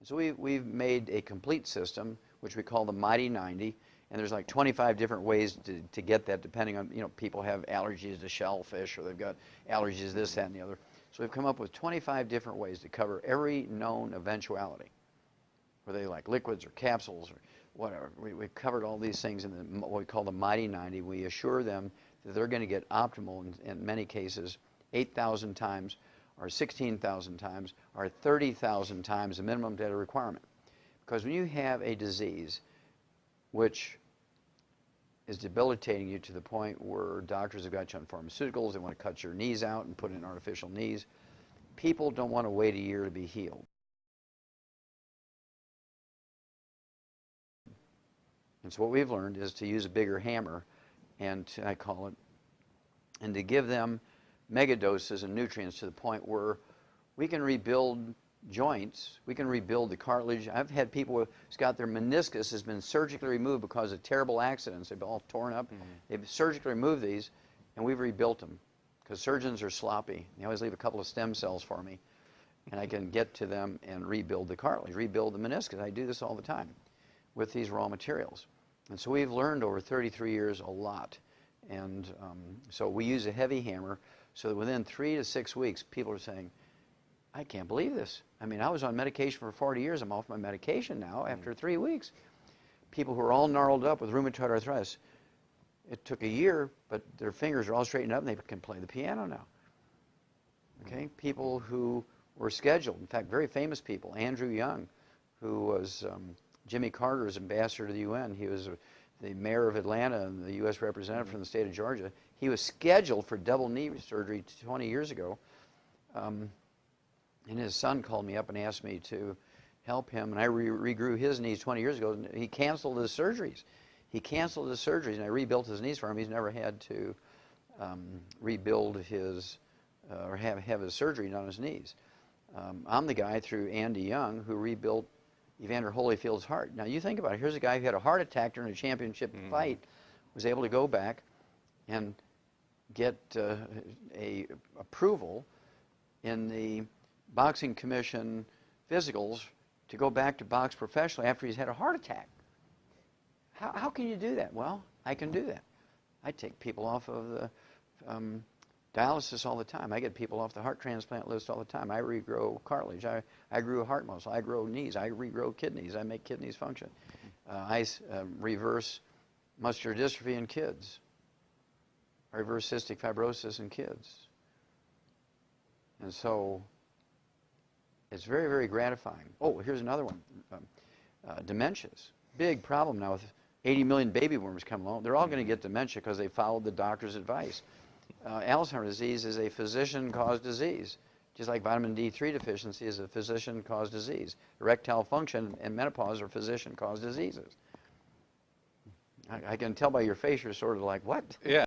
So we've made a complete system, which we call the Mighty 90, and there's like 25 different ways to get that, depending on, you know, people have allergies to shellfish, or they've got allergies to this, that, and the other. So we've come up with 25 different ways to cover every known eventuality, whether they like liquids or capsules or whatever. We've covered all these things in what we call the Mighty 90. We assure them that they're going to get optimal in many cases 8,000 times, or 16,000 times, or 30,000 times the minimum data requirement. Because when you have a disease which is debilitating you to the point where doctors have got you on pharmaceuticals, they want to cut your knees out and put in artificial knees, people don't want to wait a year to be healed. And so what we've learned is to use a bigger hammer, and I call it, and to give them mega doses of nutrients to the point where we can rebuild joints, we can rebuild the cartilage. I've had people who've got their meniscus has been surgically removed because of terrible accidents. They've been all torn up. They've surgically removed these, and we've rebuilt them because surgeons are sloppy. They always leave a couple of stem cells for me, and I can get to them and rebuild the cartilage, rebuild the meniscus. I do this all the time with these raw materials. And so we've learned over 33 years a lot. And so we use a heavy hammer so that within 3 to 6 weeks, people are saying, I can't believe this. I mean, I was on medication for 40 years. I'm off my medication now after 3 weeks. People who are all gnarled up with rheumatoid arthritis, it took a year, but their fingers are all straightened up and they can play the piano now. Okay? People who were scheduled, in fact, very famous people, Andrew Young, who was Jimmy Carter's ambassador to the UN. He was the mayor of Atlanta and the U.S. representative from the state of Georgia. He was scheduled for double knee surgery 20 years ago. And his son called me up and asked me to help him. And I regrew his knees 20 years ago. And he canceled his surgeries. He canceled his surgeries, and I rebuilt his knees for him. He's never had to rebuild his, or have his surgery done on his knees. I'm the guy through Andy Young who rebuilt Evander Holyfield's heart. Now you think about it. Here's a guy who had a heart attack during a championship fight, was able to go back and get a approval in the Boxing Commission physicals to go back to box professionally after he's had a heart attack. How can you do that? Well, I can do that. I take people off of the dialysis all the time. I get people off the heart transplant list all the time. I regrow cartilage. I grew heart muscle. I grow knees. I regrow kidneys. I make kidneys function. I reverse muscular dystrophy in kids. I reverse cystic fibrosis in kids. And so it's very, very gratifying. Oh, here's another one. Dementias. Big problem now with 80 million baby boomers coming along. They're all going to get dementia because they followed the doctor's advice. Alzheimer's disease is a physician-caused disease, just like vitamin D3 deficiency is a physician-caused disease. Erectile function and menopause are physician-caused diseases. I can tell by your face you're sort of like, what? Yeah.